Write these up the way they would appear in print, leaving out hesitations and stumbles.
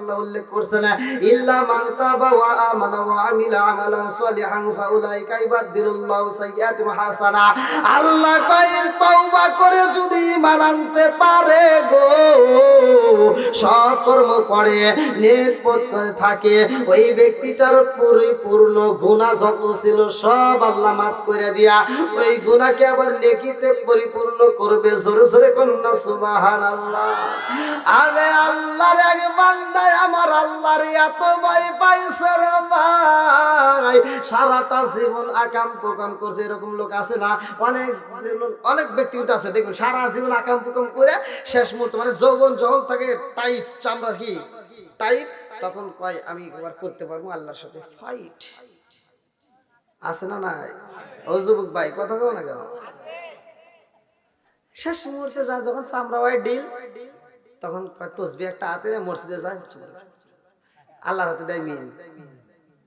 আল্লাহ উল্লেখ করছেন ইল্লা মান তাবা ওয়া আমানা ওয়া আমিলা আমালান সলিহান ফাউলাইকা ইবাদদিলুল্লাহু সাইয়্যাতিহিম হাসানা। আল্লাহ কয় তওবা করে যদি ঈমান আনতে পারে গো, সৎ কর্ম করে নেক পথে থাকে, ওই ব্যক্তিটার পরিপূর্ণ গুনাহ যত ছিল সব আল্লাহ মাফ করে দিয়া ওই গুনাহকে আবার নেকিতে পরিপূর্ণ করবে। জোরে জোরে কন্না সুবহানাল্লাহ। আরে আল্লাহর এক বান্দা আমার আল্লাহর এত ভয় পাইছে রে ভাই, সারাটা জীবন আকাম কুকাম করছে। এরকম লোক আছে না, অনেক ব্যক্তি আছে দেখবেন সারা জীবন আকাম কুকাম করে শেষ মুহূর্তে মানে যৌবন যখন থাকে টাইট চামড়া কি টাইট, তখন কয় আমি একবার করতে পারবো আল্লাহর সাথে ফাইট। আছে না নাই? ও যুবক ভাই কথা কও না কেন? শেষ মুহূর্তে যা যখন চামড়া হয় ডিল, তখন তসবিহ একটা হাতে মসজিদে যায়, আল্লাহর হাতে দেয় মিল।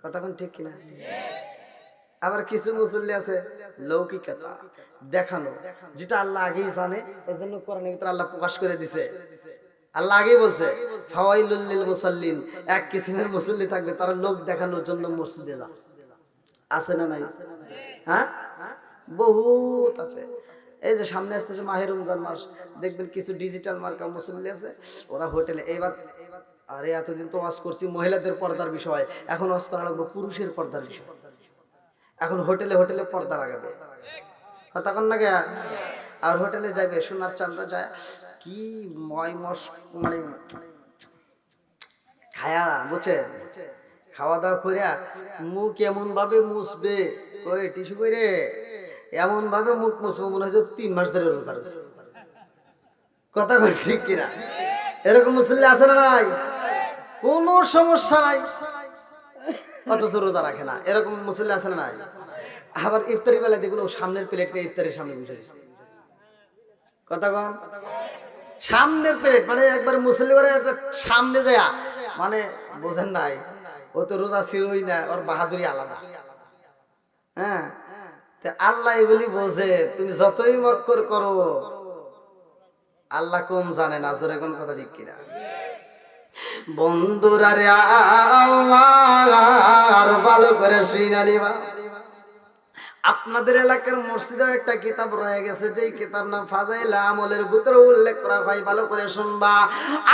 কথা কোন ঠিক কিনা? আবার কিছু মুসল্লি আছে লৌকিকতা দেখানো, যেটা আল্লাহ আগেই জানে, এই জন্য কোরআনের ভিতরে আল্লাহ প্রকাশ করে দিছে। আল্লাহ আগেই বলছে ফাওয়াইলুল লিল মুসাল্লিন, এক কিসিমের মুসল্লি থাকবে তারা লোক দেখানোর জন্য মসজিদে যায়। আছে না নাই? হ্যাঁ, বহুত আছে। এই যে সামনে আসতেছে মাহে রমজান মাস, দেখবেন কিছু ডিজিটাল মার্কা মুসল্লি আছে, ওরা হোটেলে এইবার আরে এতদিন তো ওয়াজ করছি মহিলাদের পর্দার বিষয়, এখন ওয়াজ করা লাগবে পুরুষের পর্দার বিষয়। এখন হোটেলে হোটেলে পর্দা লাগাবে, কথা কন না গে? আর হোটেলে যাইবে সোনার চান্দা যায় কি ময় মস মানে খায়া বুঝছে, খাওয়া দাওয়া করিয়া মুখ এমন ভাবে মুছবে, ওই টিস্যু করে এমন ভাবে মুখ মুছবো মনে হয় 3 মাস ধরে রোজা রয়েছে। কথা কই ঠিক কিনা? এরকম মুসল্লি আছে না নাই? কোনো সমস্যা নাই, অথচ রোজা রাখে না। এরকম মুসল্লি আছে না নাই? আবার ইফতারি বেলায় দেখুন সামনের প্লেট নিয়ে ইফতারের সামনে বসে রয়েছে। কথা কন, সামনের প্লেট মানে একবার মুসল্লি করে সামনে যায়, মানে বোঝেন নাই, ও তো রোজা ছিলই না, ওর বাহাদুরি আলাদা। হ্যাঁ, আল্লাহ এগুলি বোঝে, তুমি যতই মক্কর করো আল্লাহ কম জানে না। জোরে কোন কথা ঠিক কিনা? বন্ধুরা রে আর ভালো করে শুনা নিবা, আপনাদের এলাকার মসজিদে একটা কিতাব রয়ে গেছে, যে কিতাব নাম ফাজাইল আমলের ভিতরে উল্লেখ করা ভাই, ভালো করে শুনবা।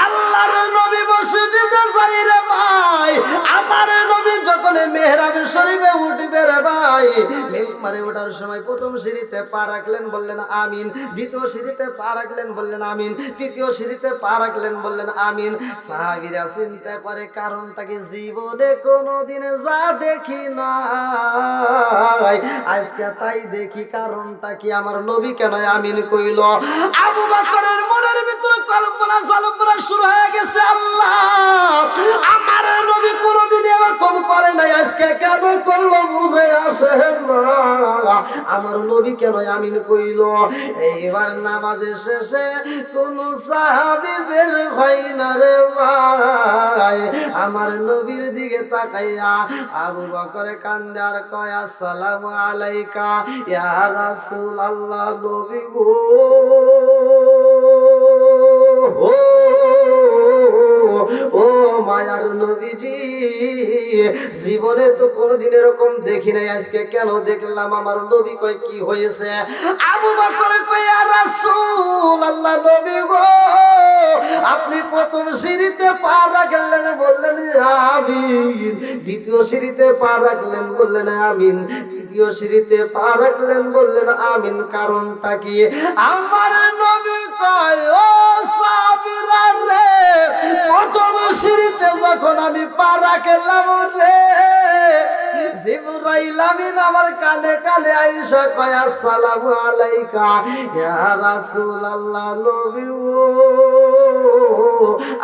আল্লাহর নবী মসজিদে যাই রে ভাই, আমার নবী যখন মেহরাব শরীফে উঠবে রে ভাই, মিম্বারে ওঠার সময় প্রথম সিঁড়িতে পা রাখলেন, বললেন আমিন। দ্বিতীয় সিঁড়িতে পা রাখলেন, বললেন আমিন। তৃতীয় সিঁড়িতে পা রাখলেন, বললেন আমিন। সাহাবীরা চিন্তা করে, কারণ তাকে জীবনে কোনোদিন যা দেখি না আজকে তাই দেখি, কারণটা কি? আমার নবী কেন আমিন কইল? আবু বকরের মনের ভিতরে কল্পনা জল্পনা শুরু হয়ে গেছে, আল্লাহ আমার নবী কোনদিন এরকম করে নাই, আজকে কেন করলো বুঝে আসে না, আমার নবী কেন আমিন কইল? এইবার নামাজের শেষে কোন সাহাবী বের হয় না রে ভাই, আমার নবীর দিকে তাকাইয়া আবু বকর কান্দে আর কয় আসসালামু আলাইকা ইয়া রাসূলুল্লাহ, নবী গো ও মায়ার নবীজি, জীবনে তো কোনদিন এরকম দেখি নাই, আজকে কেন দেখলাম? আমার নবী কয় কি হয়েছে? আবু বকর কয় ইয়া রাসূলুল্লাহ, নবী গো আপনি প্রথম সিঁড়িতে পা রাখলেন, বললেন আমিন। দ্বিতীয় সিঁড়িতে পা রাখলেন, বললেন আমিন। তৃতীয় সিঁড়িতে পা রাখলেন, বললেন আমিন। কারণটা কি? আমার নবী কয় ও সাহাবীরা রে, প্রথম সিঁড়িতে যখন আমি পা রাখলাম রে, জিবরাইল আমিন আমার কানে কানে আইসা কয় আসসালামু আলাইকা ইয়া রাসূলুল্লাহ, নবী ও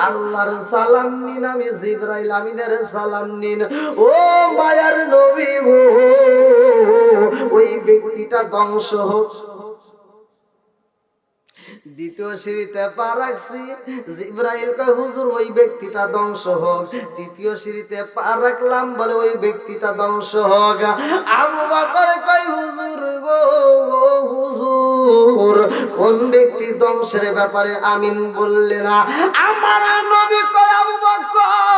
আল্লাহর সালাম নিন, আমি জিবরাইল আমিনের সালাম নিন। ও মায়ার নবী ও ওই ব্যক্তিটা ধ্বংস হোক। দ্বিতীয় সিঁড়িতে পা রাখছি, জিবরাইল কয় হুজুর ওই ব্যক্তিটা ধ্বংস হোক। তৃতীয় সিঁড়িতে পা রাখলাম, বলে ওই ব্যক্তিটা ধ্বংস হোক। আবু বকর কয় হুজুর গো হুজুর কোন ব্যক্তি ধ্বংসের ব্যাপারে আমিন বললে না? আমার নবী কয় আবু বকর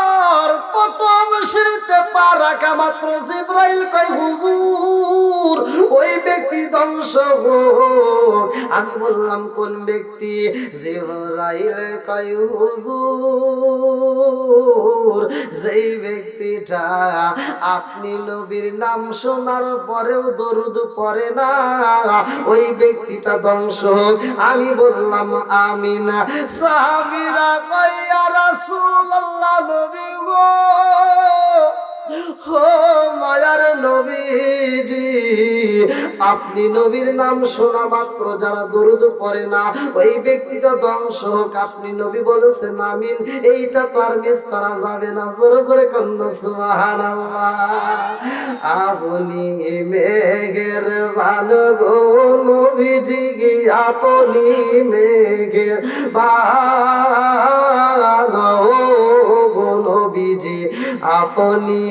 পা রাখা মাত্র জিবরাইল কয় হুজুর ওই ব্যক্তি ধ্বংস হোক। আমি বললাম কোন ব্যক্তি? জিবরাইল কয় হুজুর যেই ব্যক্তিটা আপনি নবীর নাম শোনার পরেও দরুদ পড়ে না ওই ব্যক্তিটা ধ্বংস হোক। আমি বললাম আমিন। সাহাবীরা কয় ইয়া রাসূলুল্লাহ, নবী গো, ও মায়ার নবীজি, আপনি নবীর নাম শোনা মাত্র যারা দরুদ পড়ে না ওই ব্যক্তিটা ধ্বংস হোক, আপনি নবী বলেছেন আমিন। এইটা তো আর মিস করা যাবে না। জোরে জোরে কন্যা সুবহানাল্লাহ। আপনি মেঘের বান গো নবীজি গে, আপনি মেঘের বান গো নবীজি, আপনি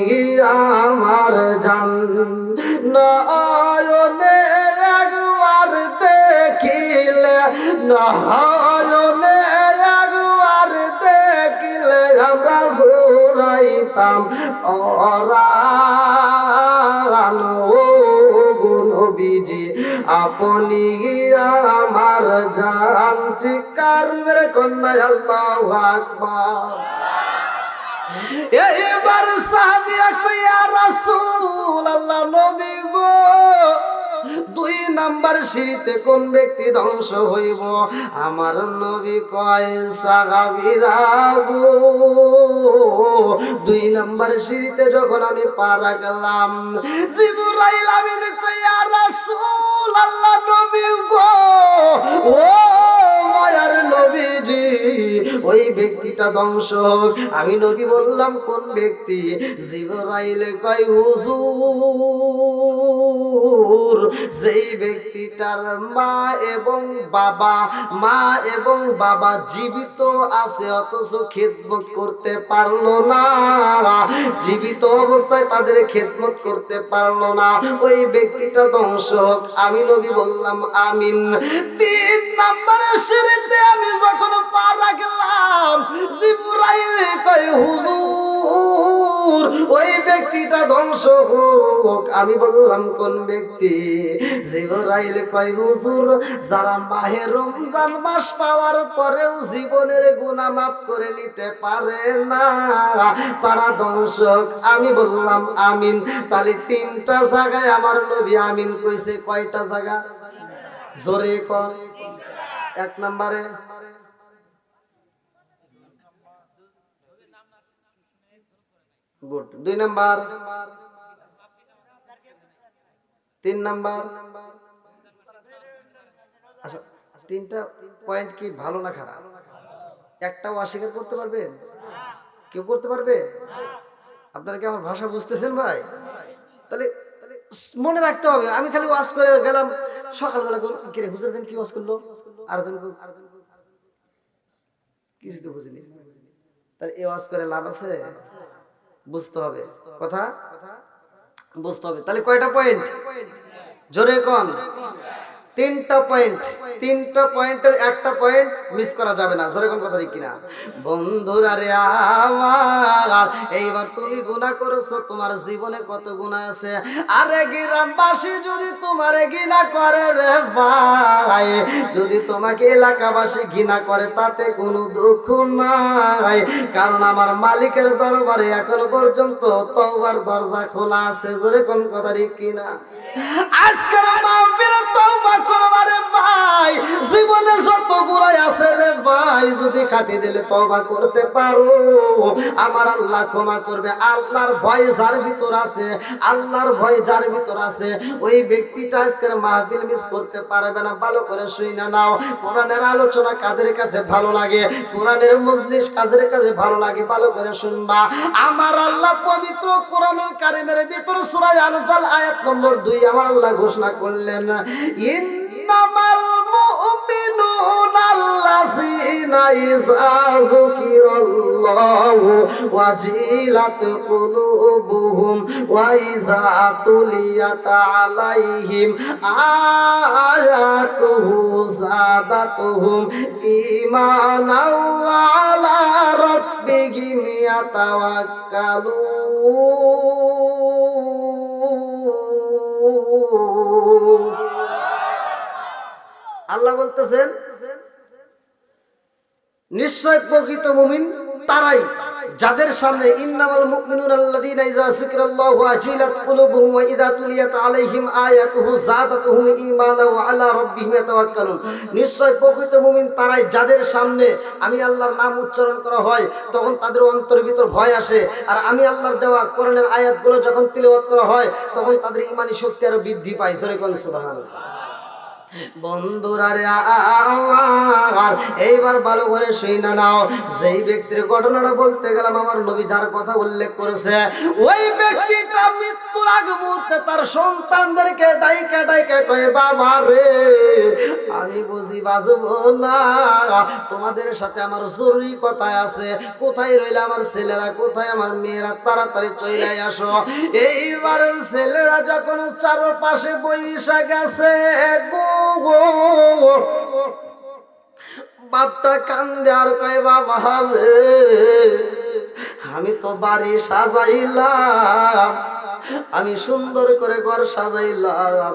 আমার জান। নয়নে একবার দেখিলে, নয়নে একবার দেখিলে আমরা জুড়াইতাম পরাণ ও গো নবীজি, আপনি আমার জান। চিৎকার মেরে কন্যা আল্লাহু আকবার। এবার সাহাবীরা কই ইয়া রাসূলুল্লাহ, নবী গো, 2 নাম্বার সিঁড়িতে কোন ব্যক্তি ধ্বংস হইব? আমার নবী কয় সাহাবীরা গো, 2 নাম্বার সিঁড়িতে যখন আমি পা রাখলাম জিবরাইল আমিন কয় ইয়া রাসূলুল্লাহ, নবী গো, ও মায়ার নবীজি ওই ব্যক্তিটা ধ্বংস হোক। আমি নবী বললাম কোন ব্যক্তি? জিবরাইল কয় হুজুর যেই ব্যক্তিটার মা এবং বাবা জীবিত আছে অথচ খেদমত করতে পারলো না, জীবিত অবস্থায় তাদের খেদমত করতে পারলো না, ওই ব্যক্তিটা ধ্বংস হোক। আমি নবী বললাম আমিন। 3 নম্বরের সিঁড়িতে আমি যখন পা রাখলাম জিবরাইল কয় হুজুর ওই ব্যক্তিটা ধ্বংস হোক। আমি বললাম কোন ব্যক্তি? জিবরাইল কয় হুজুর যারা মাহে রমজান মাস পাওয়ার পরেও জীবনের গুনাহ মাফ করে নিতে পারে না তারা ধ্বংস হোক। আমি বললাম আমিন। তাহলে 3টা জায়গায় আমার নবী আমিন কইছে। কয়টা জায়গা? জোরে কর। 1 নম্বরে গুড, 2 নাম্বার, 3 নাম্বার। আচ্ছা, 3টা পয়েন্ট কি ভালো না খারাপ? একটাও অস্বীকার করতে পারবেন? কেউ করতে পারবে? আপনারা কি আমার ভাষা বুঝতেছেন ভাই? তাহলে মনে রাখতে হবে। আমি খালি ওয়াজ করে গেলাম সকালবেলা, কি রে হুজুর দিন কি ওয়াজ করলো, আরেকজন কিছু তো বুঝিনি। তাহলে এই ওয়াজ করে লাভ আছে? বুঝতে হবে, কথা বুঝতে হবে। তাহলে কয়টা পয়েন্ট? জোরে কোন? 3টা পয়েন্ট। 3টা পয়েন্টের একটা পয়েন্ট মিস করা যাবে না। জোরে কোন কথা ঠিক কিনা? বন্ধুরা রে আমার, এইবার তুমি গুনাহ করেছো, তোমার জীবনে কত গুনাহ আছে। আরে গ্রামবাসী যদি তোমারে ঘৃণা করে রে ভাই, যদি তোমাকে এলাকাবাসী ঘৃণা করে তাতে কোনো দুঃখ নাই, কারণ আমার মালিকের দরবারে এখনো পর্যন্ত তওবার দরজা খোলা আছে। জোরে কোন কথা ঠিক কিনা? আজকের মাহফিলে তওবা করবারে ভাই, জীবনে যত গুনাহ আছে রে ভাই যদি কাটি দিলে তওবা করতে পারো আমার আল্লাহ ক্ষমা করবে। আল্লাহর ভয় যার ভিতর আছে, আল্লাহর ভয় যার ভিতর আছে ওই ব্যক্তিটা আজকের মাহফিল মিস করতে পারবে না। ভালো করে শুইনা নাও। কোরআনের আলোচনা কাদের কাছে ভালো লাগে? কোরআনের মজলিস কাদের কাছে ভালো লাগে? ভালো করে শুনবা। আমার আল্লাহ পবিত্র কোরআনুল কারীমের ভিতর সূরা আনফাল আয়াত নম্বর 2 আমার আল্লাহ ঘোষণা করলেন, ইন্নামাল মুমিনুনা আল্লাযীনা আল্লাযীনা ইযা যুকিরাল্লাহু ওয়াজিলাত কুলুবুহুম ওয়া ইযা তুলিয়াত আলাইহিম আয়াতুহু যাদাতুহুম ঈমানাও ওয়া আলা রাব্বিহিম ইয়াতাওয়াক্কালুন। আল্লাহ বলতেছেন নিশ্চয় প্রকৃত মুমিন তারাই যাদের সামনে ইন্নামাল মুমিনুনা আল্লাযীনা ইযা যিকরাল্লাহু ওয়াজিলাত কুলুবুহুম ওয়া ইযা তুলিয়াত আলাইহিম আয়াতুহু যাদাতুহুম ঈমানাও ওয়া আলা রাব্বিহিম ইয়াতাওয়াক্কালুন। নিশ্চয় প্রকৃত মুমিন তারাই যাদের সামনে আমি আল্লাহর নাম উচ্চারণ করা হয় তখন তাদের অন্তরের ভিতর ভয় আসে, আর আমি আল্লাহর দেওয়া কোরআনের আয়াতগুলো যখন তিলাওয়াত করা হয় তখন তাদের ঈমানি শক্তি আরো বৃদ্ধি পায়। জোরে কোন সুবহানাল্লাহ। বন্ধুরা রে আমার এইবার ভালো করে শুনে নাও, যেই ব্যক্তির ঘটনাটা বলতে গেলাম আমার নবী যার কথা উল্লেখ করেছে, ওই ব্যক্তিটা মৃত্যুর আগ মুহূর্তে তার সন্তানদেরকে ডাইকা ডাইকা কয় বাবা রে আমি বুঝি বাঁচবো না, তোমাদের সাথে আমার জরুরি কথা আছে, কোথায় রইলে আমার ছেলেরা, কোথায় আমার মেয়েরা, তাড়াতাড়ি চলে আসো। এইবার ছেলেরা যখন চারপাশে বইসা গেছে বাপটা কান্দে আর কয় বাবা রে আমি তো বাড়ি সাজাইলাম, আমি সুন্দর করে ঘর সাজাইলাম,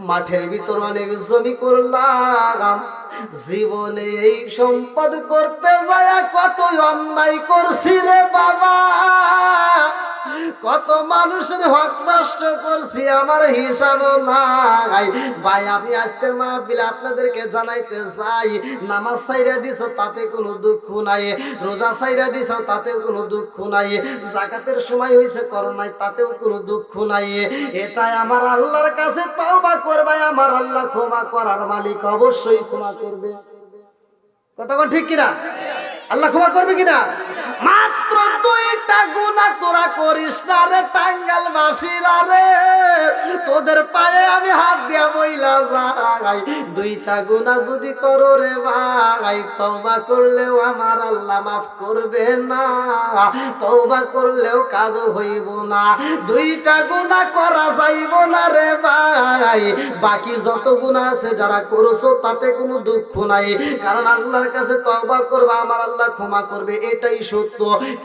মাঠের ভিতর অনেক জমি করলাম, জীবনে এই সম্পদ করতে যায় কত অন্যায় করছি রে বাবা, কত মানুষের হক নষ্ট করছি আমার হিসাব নাই। ভাই আমি আজকের মাহফিলে আপনাদেরকে জানাইতে চাই, নামাজ ছাইরা দিছো তাতে কোনো দুঃখ নাই, রোজা ছাইরা দিছো তাতেও কোনো দুঃখ নাই, যাকাতের সময় হয়েছে করো নাই তাতেও কোনো দুঃখ নাই, এটাই আমার আল্লাহর কাছে তওবা করবে, আমার আল্লাহ ক্ষমা করার মালিক, অবশ্যই ক্ষমা করবে। কতক্ষণ ঠিক কিনা? আল্লাহ ক্ষমা করবে কিনা? মাত্র দুইটা গুনাহ তোরা করিস না রে টাঙ্গাল বাসীরা রে, তোদের পায়ে আমি হাত দিয়া বইলা যাই, দুইটা গুনাহ যদি করো রে ভাই তওবা করলেও আমার আল্লাহ মাফ করবে না, তওবা করলেও কাজ হইব না, দুইটা গুনাহ করা যাইব না রে ভাই, বাকি যত গুনাহ আছে যারা করছো তাতে কোনো দুঃখ নাই, কারণ আল্লাহর কাছে তওবা করবা আমার আল্লাহ ক্ষমা করবে, এটাই সত্য।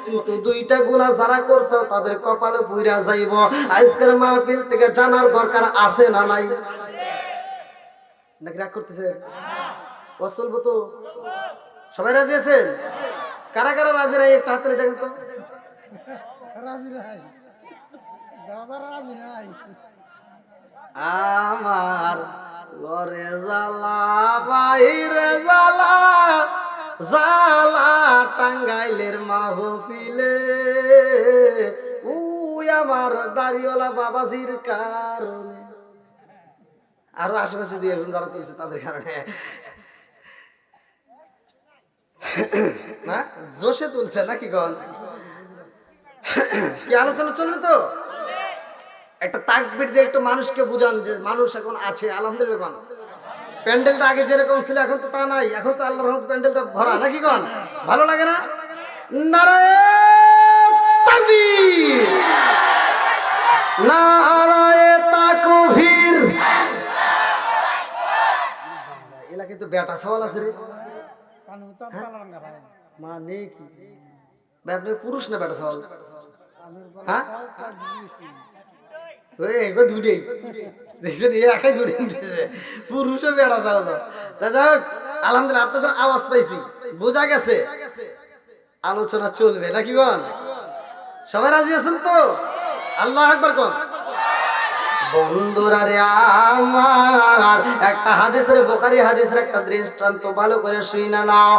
কিন্তু দুইটা গুনাহ যারা করছো তাদের কপালে পুইরা যাইব। আজকের মাহফিল থেকে জানার দরকার আছে না নাই? নাকি রাগ করতেছে? বলবো তো সবাই রাজি আছেন? কারা কারা রাজি নাই একটু হাততালি দেখেন তো। রাজি নাই, দাদা রাজি নাই। আমার ঘরে জ্বালা বাইরে জ্বালা, জ্বালা টাঙ্গাইলের মাহফিলে, উই আমার দাড়িওয়ালা বাবাজির কারণে, আরো আশেপাশে দিয়ে যারা তুলছে তাদের কারণে না, জোশে তুলছে নাকি গন? কি আলোচনা চললো তো? একটা তাকবীর দিয়ে একটু মানুষকে বুঝান যে মানুষ এখন আছে আলহামদুলিল্লাহ। প্যান্ডেলটা আগে যেরকম ছিল এখন তো তা নাই, এখন তো আল্লাহর রহমতে প্যান্ডেলটা ভরা নাকি গন? ভালো লাগে না? নারায়ে তাকবীর, নারায়ে তাকবীর। এলাকায় তো বেটা সওয়াল আছে রে, মা নেই কি আপনি পুরুষ না বেটা সওয়াল? হ্যাঁ দুটেই দেখছেন, একাই দুটে পুরুষও বেড়া যাও না। তা যাই হোক আলহামদুলিল্লাহ আপনাদের আওয়াজ পাইছি, বোঝা গেছে আলোচনা চলবে নাকি গন? সবাই রাজি আছেন তো? আল্লাহ আকবার কোন। বন্ধুরা রে আমার একটা হাদিসের, বুখারী হাদিসের একটা দৃষ্টান্ত ভালো করে শুইনা নাও।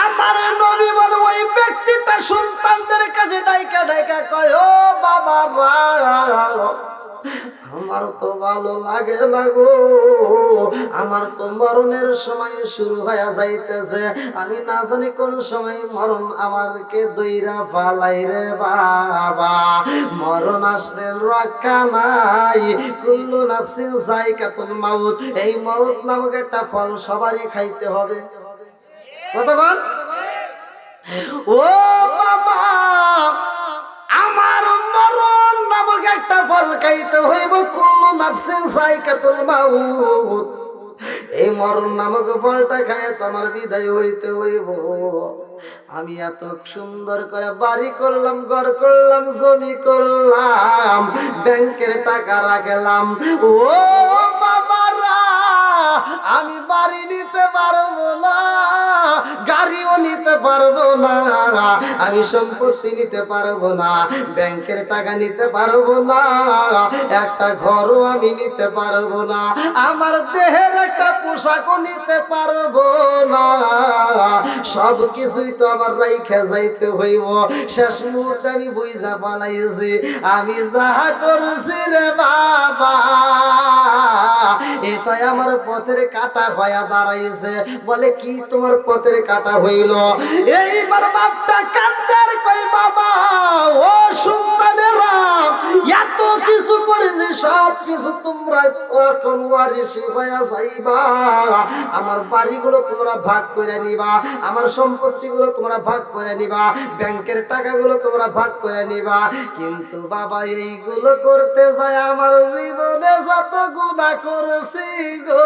আমার নবী বলে ওই ব্যক্তিটা সন্তানদের কাছে ডাইকা ডাইকা কয় ও বাবারা আমার তো ভালো লাগে না গো, আমার তো মরণের সময় শুরু হয়ে যাইতেছে, আমি না জানি কোন সময় মরণ আমারকে দইরা ফালাই রে বাবা, মরণ আসলে রক্ষা নাই, কুল্লু নাফসিন যায়কাতুল মাউত, এই মউত নামক একটা ফল সবারই খাইতে হবে। কতক্ষণ? ও বাবা, আমার মরণ নামক একটা ফল খাইতে হইব, কুল্লু নাফসিন যায়কাতুল মাউত। এই মরণ নামক ফলটা খায় তোমার বিদায় হইতে হইব। আমি এত সুন্দর করে বাড়ি করলাম, ঘর করলাম, জমি করলাম, ব্যাংকের টাকা রাখলাম। ও বাবারা, আমি বাড়ি নিতে পারবো না, গাড়িও নিতে পারবো না, আমি সম্পত্তি নিতে পারবো না, ব্যাংকের টাকা নিতে পারবো না, একটা ঘরও আমি নিতে পারবো না, আমার দেহের একটা পোশাকও নিতে পারবো না, সব কিছুই তো আমার রাইখা যাইতে হইব। শেষ মুহূর্তে আমি বুঝা পালাইছি, আমি যাহা করছি রে বাবা, এটাই আমার পথের কাটা হয়ে দাঁড়াইছে। বলে কি তোমার পথের কাটা হইল? এইবার বাপটা কান্দার কই, বাবা ও সুমানেরা, এত কিছু করেছি, সব কিছু তোমরা এখন ওয়ারিসি হয়ে যাইবা, আমার বাড়িগুলো তোমরা ভাগ করে নিবা, আমার সম্পত্তিগুলো তোমরা ভাগ করে নিবা, ব্যাংকের টাকাগুলো তোমরা ভাগ করে নিবা। কিন্তু বাবা এইগুলো করতে যায় আমার জীবনে যত গুনাহ করেছি গো,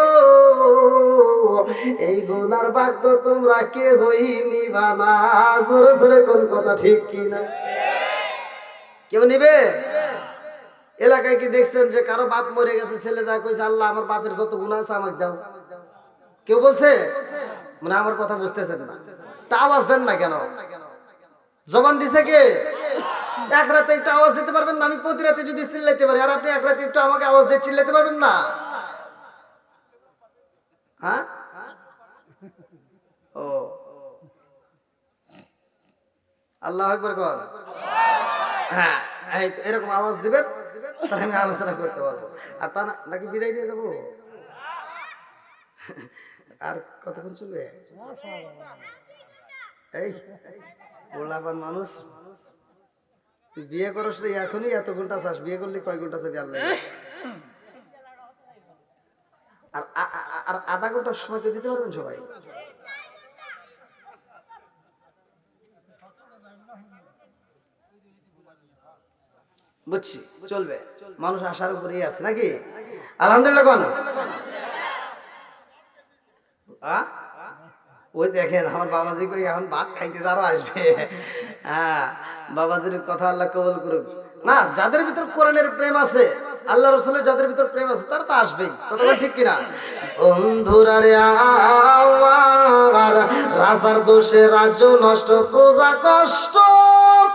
এই গুনার ভাগ তো তোমরা কেউই নিবা না। জোরে জোরে কোন কথা ঠিক কিনা? কেউ নিবে? এলাকায় কি দেখছেন যে কারো বাপ মরে গেছে, ছেলে যা কইছে আল্লাহ আমার বাপের যত গুনাহ আছে আমাকে দাও? কেউ বলছে? মানে আমার কথা বুঝতেছেন না, তা আওয়াজ দেন না কেন? জবান দিছে কে? এক রাতে একটু আওয়াজ দিতে পারবেন না? আমি প্রতি রাতে যদি চিল্লাইতে পারি, আর আপনি এক রাতে একটু আমাকে আওয়াজ দিয়ে চিল্লাইতে পারবেন না? হ্যাঁ, ও আল্লাহু আকবার কোন। হ্যাঁ, এই তো এরকম আওয়াজ দিবেন, তাহলে আমি আলোচনা করতে পারবো। আর তা নাকি বিদায় দিয়ে যাবো? আর কতক্ষণ চলবে? এই বললাম মানুষ, তুই বিয়ে করস না এখনই এত ঘন্টা চাস, বিয়ে করলে কয় ঘন্টা চাবি আল্লাহ। আর আধা ঘন্টার সময় তো দিতে পারবেন সবাই? বুঝছি, চলবে, মানুষ আসার উপরেই আছে নাকি? আলহামদুলিল্লাহ কোন। ওই দেখেন আমার বাবাজি কই এখন ভাত খাইতে আরো আসবে। হ্যাঁ, বাবাজির কথা আল্লাহ কবুল করুক। না, যাদের ভিতর কোরআনের প্রেম আছে, আল্লাহ রাসূলের যাদের ভিতর প্রেম আছে, তারা তো আসবেই। কথা বল ঠিক কিনা? বন্ধুরা রে আমার, রাজার দোষে রাজ্য নষ্ট, প্রজা কষ্ট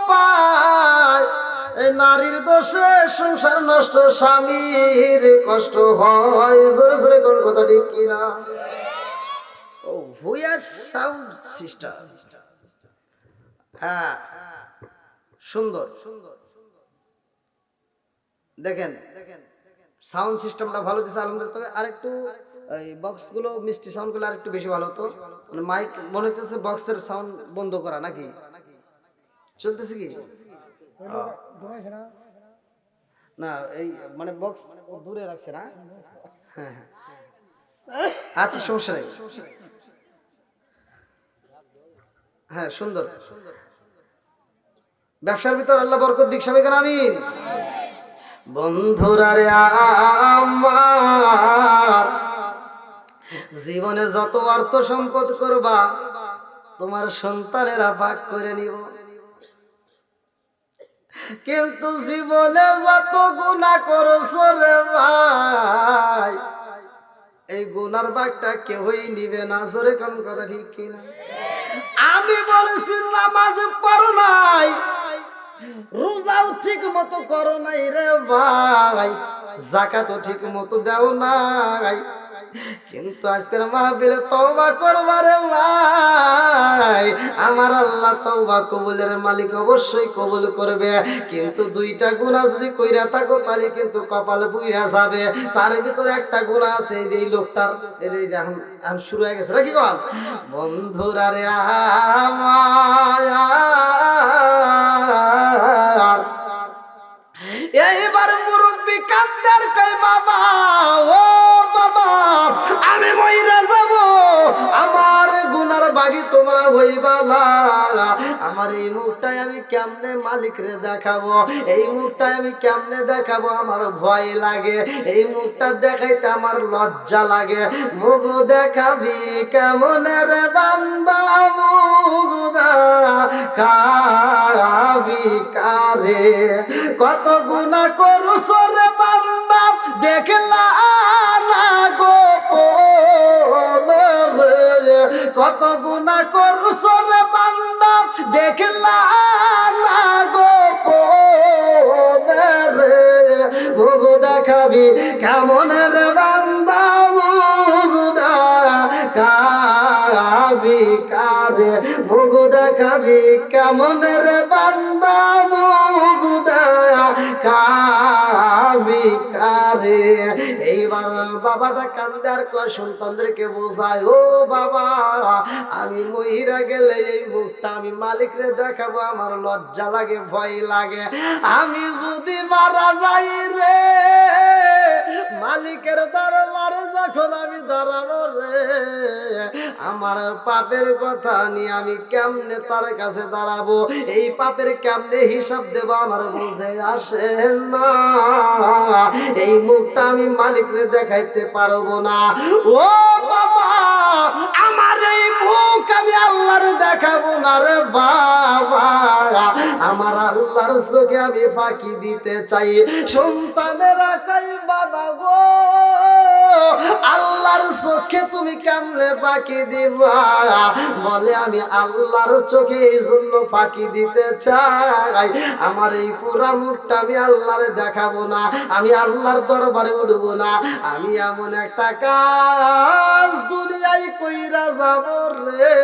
পায়, নারীর দোষে সংসার নষ্ট, স্বামীর কষ্ট হয়। জোরে জোরে কোন কথা ঠিক কিনা? ও ভুয়া সাউন্ড সিস্টেম। হ্যাঁ, সুন্দর সুন্দর। দেখেন সাউন্ড সিস্টেমটা ভালো দিচ্ছে আলহামদুলিল্লাহ। তবে আরেকটু এই বক্স গুলো, মিষ্টি সাউন্ড গুলো আরেকটু বেশি ভালো হতো। মানে মাইক মনে হচ্ছে বক্সের সাউন্ড বন্ধ করা নাকি চলতেছে কি? না, এই মানে বক্স দূরে রাখছে না? হ্যাঁ হ্যাঁ, আচ্ছা সমস্যা নেই। হ্যাঁ, সুন্দর সুন্দর। ব্যবসার ভিতর আল্লাহ বরকত দিক, সবাই কেন আমিন। বন্ধুরা রে আমার, জীবনে যত অর্থ সম্পদ করবা, তোমার সন্তানেরা ভাগ করে নিব, কিন্তু জীবনে যত গুনাহ করছো রে ভাই, এই গুনার ভাগটা কেউই নিবে না। জোরে কোন কথা ঠিক কিনা? আমি বলেছি নামাজ পড়ো নাই, রোজাও ঠিক মতো করো নাই রে ভাই, যাকাতও ঠিক মতো দাও নাই, কিন্তু আজকের মাহফিলে তওবা করবা রে ভাই, আমার আল্লাহ তওবা কবুলের মালিক অবশ্যই কবুল করবে। কিন্তু দুইটা গুনাহ যদি কইরা থাকো তাহলে কিন্তু কপাল পুইরা যাবে। তার ভিতরে একটা গুনাহ আছে, এই যে এই লোকটার, এই যে এখন শুরু হয়ে গেছে নাকি কোন? বন্ধুরা রে আমার, এইবার মুরব্বি কান্দার কই, বাবা ও বাবা, আমি মইরা যাব, আমার গুনার ভাগি তোমরা হইবা না। আমার এই মুখটাই আমি কেমনে মালিকরে দেখাবো, এই মুখটাই আমি কেমনে দেখাবো, আমার ভয় লাগে, এই মুখটা দেখাইতে আমার লজ্জা লাগে। মুখ দেখাবি কেমন রে বান্দা, মুখ দেখাবি কারে, কত গুনাহ করুস রে বান্দা দেখলা না গোপনে, কত গুনাহ করুস রে বান্দা দেখলা না গোপনে রে, মুখ দেখাবি কেমন রে বান্দা, মুখ দেখাবি কারে, মুখ দেখাবি কেমন রে বান্দা, মুখ দেখাবি কারে। এইবার বাবাটা কান্দে আর কয় সন্তানদেরকে বোঝায়, ও বাবা আমি মহিরা গেলে এই মুখটা আমি মালিকরে দেখাবো, আমার লজ্জা লাগে, ভয় লাগে। আমি যদি মারা যাই রে, মালিকের দরবারে যখন আমি দাঁড়াবো রে, আমার পাপের কথা নিয়ে আমি কেমনে তার কাছে দাঁড়াবো, এই পাপের কেমনে হিসাব দেব আমার বুঝে আসে না। এই মুখটা আমি মালিকরে দেখাইতে পারবো না। ও বাবা আমার এই মুখ আমি আল্লাহর দেখাবো না রে বাবা, আমার আল্লাহর চোখে আমি ফাঁকি দিতে চাই। সন্তানেরা কই বাবা গো আল্লাহর চোখে তুমি কেমনে ফাঁকি দিবা, বলে আমি আল্লাহর চোখে এই জন্য ফাঁকি দিতে চাই, আমার এই পুরা মুখটা আমি আল্লাহরে দেখাবো না, আমি আল্লাহর দরবারে উঠবো না। আমি এমন একটা কাজ দুনিয়ায় কইরা যাব রে,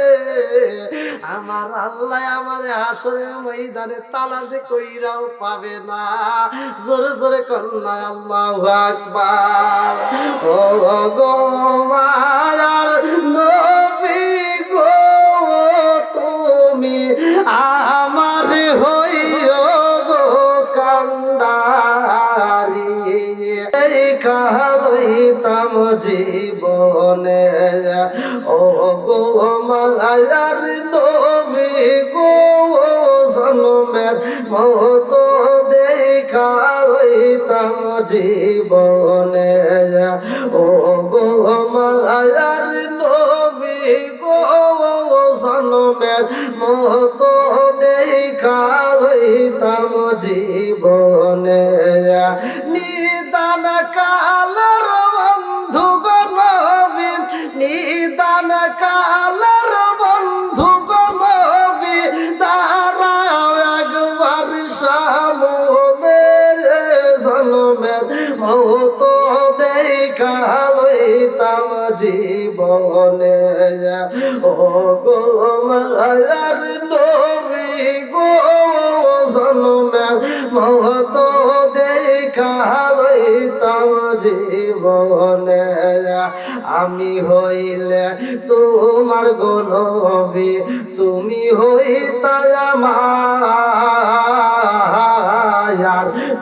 আমার আল্লাহ আমার হাসরের ময়দানে তালাশে কইরাও পাবে না। জোরে জোরে কন্যা আল্লাহু আকবার। ও গো মায়ার নবী গো তুমি আমার হইও গো কান্ডারি, এই খালইতাম জীবনে। ও গো মায়ার নবী গো জন্মের মতো দেখা লইতাম জীবনে। ও গো মায়ার নবী গো জন্মের মতো দেখা লইতাম জীবনে। নিদান কালের বন্ধু গো নবী, নিদান কালের বন্ধু গো নবী, দাঁড়াও একবার সামনে, জন্মের মতো দেখা লইতাম জীবনে। ও গো মায়ার নবী গো জন্মের মতো দেখা লইতাম জীবনে। আমি হইলে তোমার গো নবী, তুমি হইতা আমার,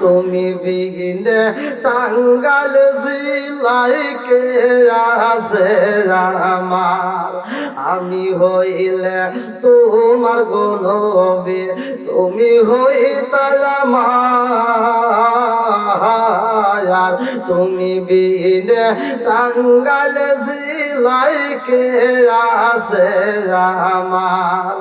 তুমি বিঘিনে টাঙ্গাল জিলাই কে আছে আমার। আমি হইলে তোমার গো নবী, তুমি হইতা আমার, তুমি বিঘিনে টাঙ্গাল জিলাই কে আছে আমার।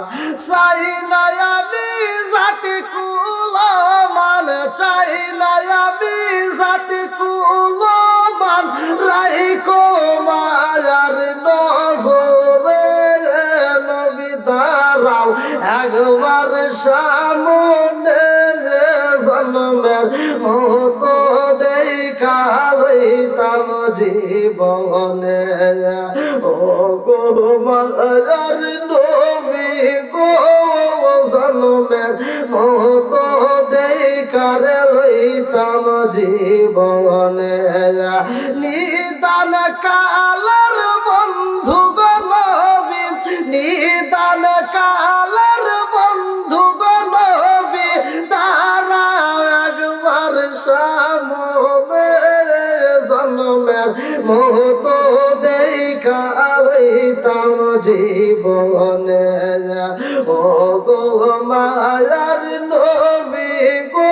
চাই না আমি জাতি কুলমান, চাই না আমি জাতি কুলমান, রাইখো মায়ার নজরে নবী দাঁড়াও একবার সামনে, জন্মের মতো দেখা লইতাম জীবনে। ও গো মায়ার নবী গো জন্মের মতো দেখা লইতাম জীবনে। নিদান কালের বন্ধু গো নবী, নিদান কালের বন্ধু গো নবী, দাঁড়াও একবার সামনে, জন্মের মতো দেখা লইতাম জীবনে ও গো মায়ার নবী গো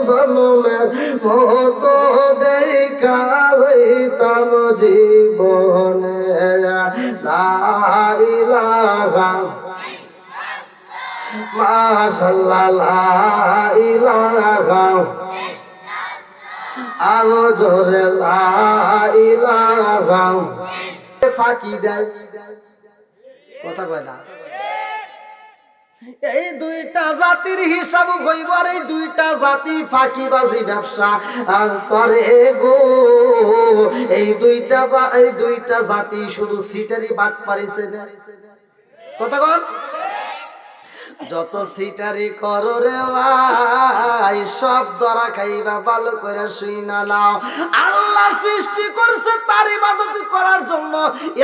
জন্মের মতো দেখা হইতাম জীবনে লা ইলাহা মাশাআল্লাহ লা ইলাহা আলো জোরে লা ইলাহা ফাঁকি দেয় কথা কয় না এই দুইটা জাতির হিসাব হইব আর এই দুইটা জাতি ফাঁকিবাজি ব্যবসা করে গো এই দুইটা জাতি শুধু সিটারি বাট পারিছে না কথা কন যত সিটারি করো রে ভাই সব ধরা খাইবা ভালো করে শুই না নাও আল্লাহ সৃষ্টি করছে তার ইবাদত করার জন্য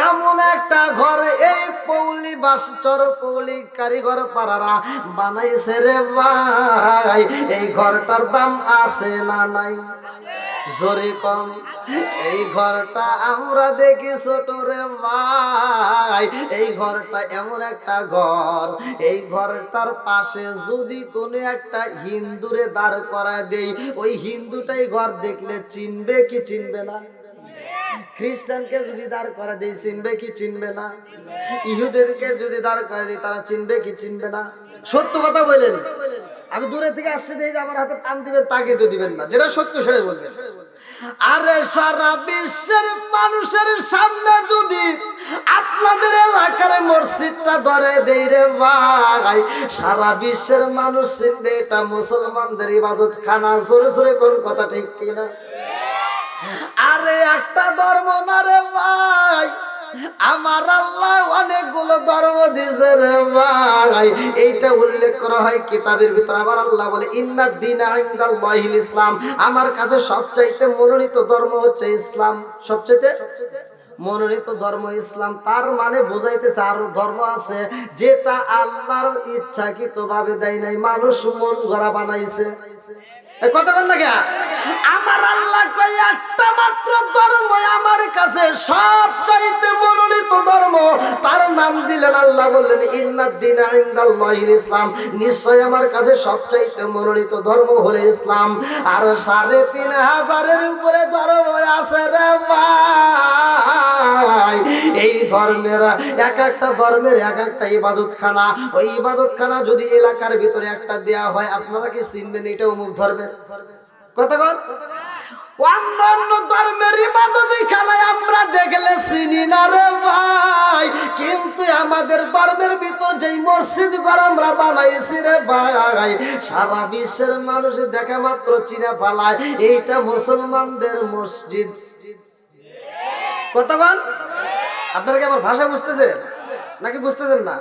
এমন একটা ঘর এই পৌলি বাসচর পৌলি কারিগর পাড়ারা বানাইছে রে ভাই এই ঘরটার দাম আছে না নাই জোরে কম এই ঘরটা আমরা দেখি ছোট রে ভাই এই ঘরটা এমন একটা ঘর এই ঘরটার পাশে যদি কোনো একটা হিন্দুরে দাঁড় করা দেই ওই হিন্দুটাই ঘর দেখলে চিনবে কি চিনবে না খ্রিস্টানকে যদি দাঁড় করা দেই চিনবে কি চিনবে না ইহুদেরকে যদি দাঁড় করা দেই তারা চিনবে কি চিনবে না সত্য কথা বলেন আমি দূরে থেকে আসছে দেখি আমার হাতে টান দিবেন তাকে তো দিবেন না যেটা সত্য সেটাই বলবেন আরে সারা বিশ্বের মানুষের সামনে যদি আপনাদের এলাকার মসজিদটা ধরে দেই রে ভাই সারা বিশ্বের মানুষ চিনবে এটা মুসলমানদের ইবাদত খানা জোরে জোরে কোন কথা ঠিক কিনা আরে একটা ধর্ম না রে ভাই আমার আল্লাহ অনেকগুলো ধর্ম দিয়েছে রে ভাই এইটা উল্লেখ করা হয় কিতাবের ভিতর আমার আল্লাহ বলে ইন্নাদ দীনা ইনদাল্লাহিল ইসলাম আমার কাছে সবচাইতে মনোনীত ধর্ম হচ্ছে ইসলাম সবচাইতে মনোনীত ধর্ম ইসলাম তার মানে বোঝাইতেছে আরো ধর্ম আছে যেটা আল্লাহর ইচ্ছাকৃতভাবে দেয় নাই মানুষ মন গড়া বানাইছে কথা বল না কে আমার আল্লাহ কই একটা মাত্র ধর্ম আমার কাছে সবচাইতে মনোনীত ধর্ম তার নাম দিলেন আল্লাহ বললেন ইন্নাদ দীনা ইনদাল্লাহিল ইসলাম নিশ্চয় আমার কাছে সবচাইতে মনোনীত ধর্ম হলো ইসলাম আর ৩৫০০ উপরে ধর্ম আছে রে ভাই এই ধর্মের এক একটা ধর্মের এক একটা ইবাদতখানা ওই ইবাদতখানা যদি এলাকার ভিতরে একটা দেয়া হয় আপনারা কি চিনবেন এটা অমুক ধর্মের কথা বল অন্যান্য ধর্মের ইবাদতের খেলায় আমরা দেখলে চিনি না রে ভাই কিন্তু আমাদের ধর্মের ভিতর যেই মসজিদ ঘর আমরা বানাইছি রে ভাই সারা বিশ্বের মানুষ দেখা মাত্র চিনা ফেলায় এইটা মুসলমানদের মসজিদ কথা বল আপনারা কি আমার ভাষা বুঝতেছেন নাকি বুঝতেছেন না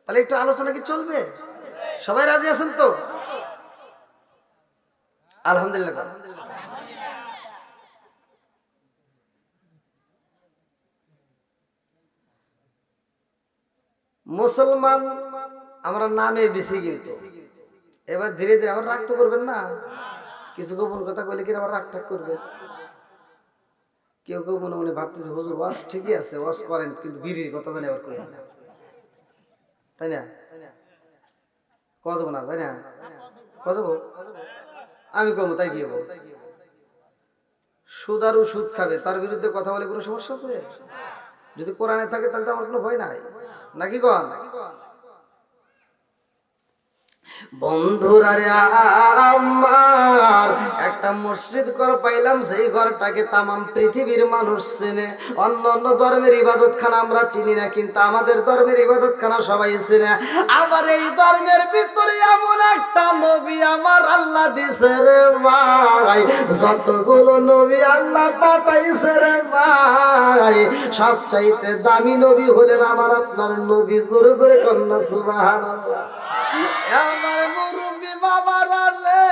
তাহলে একটু আলোচনা কি চলবে সবাই রাজি আছেন তো আলহামদুলিল্লাহ মুসলমান আমরা নামে দিছি কিন্তু এবার ধীরে ধীরে আবার রাগ তো করবেন না কিছু গোপন কথা কইলে কি আবার রাগ ঠাক করবে কেউ কেউ মনে মনে ভাবতেছে হুজুর ওয়াজ ঠিকই আছে ওয়াজ করেন কিন্তু বিড়ির কথা জানি আবার কই না তাই না কত না তাই না কত আমি কমু তাই কি হবো সুদারু সুদ খাবে তার বিরুদ্ধে কথা বলে কোনো সমস্যা আছে যদি কোরআনে থাকে তাহলে তো আমার কোনো ভয় নাই নাকি কন বন্ধুরা রে আমার একটা মসজিদ ঘর পাইলাম সেই ঘরটাকে তামাম পৃথিবীর মানুষ চেনে অন্য অন্য ধর্মের ইবাদতখানা আমরা চিনি না কিন্তু আমাদের ধর্মের ইবাদতখানা সবাই চেনে আবার এই ধর্মের ভিতরে এমন একটা নবী আমার আল্লাহ দিছে রে ভাই যতগুলো নবী আল্লাহ পাঠাইছে রে ভাই সবচাইতে দামি নবী হলেন আমার আপনার নবী জোরে জোরে কন্যা সুবহানাল্লাহ আমার মুরব্বি বাবারা রে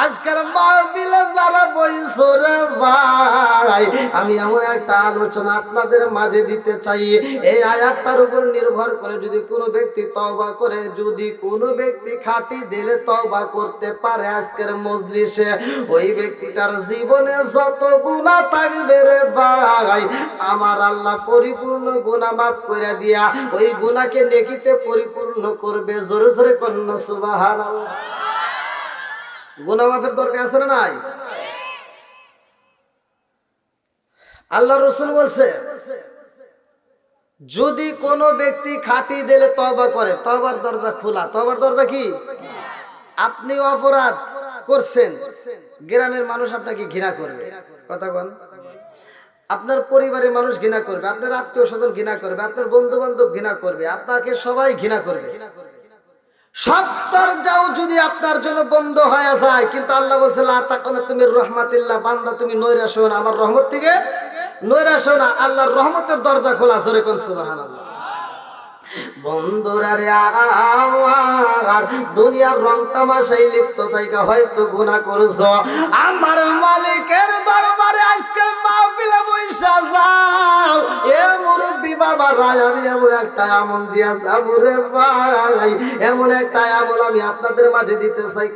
আজকের মাহফিলে যারা বইছো রে ভাই, আমি এমন একটা আলোচনা আপনাদের মাঝে দিতে চাই। এই আয়াতটার উপর নির্ভর করে যদি কোনো ব্যক্তি তওবা করে, যদি কোনো ব্যক্তি খাঁটি দিলে তওবা করতে পারে আজকের মজলিসে, ওই ব্যক্তিটার জীবনে যত গুনাহ থাকবে রে ভাই, আমার আল্লাহ পরিপূর্ণ গুনাহ মাফ করে দিয়া ওই গুনাহকে নেকিতে পরিপূর্ণ করবে। জোরে জোরে কন্যা সুবহানাল্লাহ। গুনাহ মাফের দরকার আছে না নাই? আল্লাহ রাসূল বলছে, যদি কোনো ব্যক্তি খাঁটি দিলে তওবা করে, তওবার দরজা খোলা। তওবার দরজা কি? আপনি অপরাধ করছেন, গ্রামের মানুষ আপনাকে ঘৃণা করবে, কথা বল। আপনার পরিবারের মানুষ ঘৃণা করবে, আপনার আত্মীয় স্বজন ঘৃণা করবে, আপনার বন্ধু বান্ধব ঘৃণা করবে, আপনাকে সবাই ঘৃণা করবে। সব দরজাও যদি আপনার জন্য বন্ধ হয়ে যায়, কিন্তু আল্লাহ বলছে লা তাকুনাতু মির রাহমাতিল্লাহ, বান্দা তুমি নৈরাশ হও না আমার রহমত থেকে, নৈরাশ হও না, আল্লাহর রহমতের দরজা খোলা। জোরে কোন সুবহানাল্লাহ। বন্ধুরা রে আমার, দুনিয়ার রং তামাশায় লিপ্ত থাইকা হয়তো গুনাহ করছো, আমার মালিকের দরবারে আজকে মাহফিলে বইসা যাও। এ মুরব্বি বাবা রায়, আমি এমন একটা আমল দিয়া যাবো রে ভাই, এমন একটা আমল আমি আপনাদের মাঝে দিতে চাই।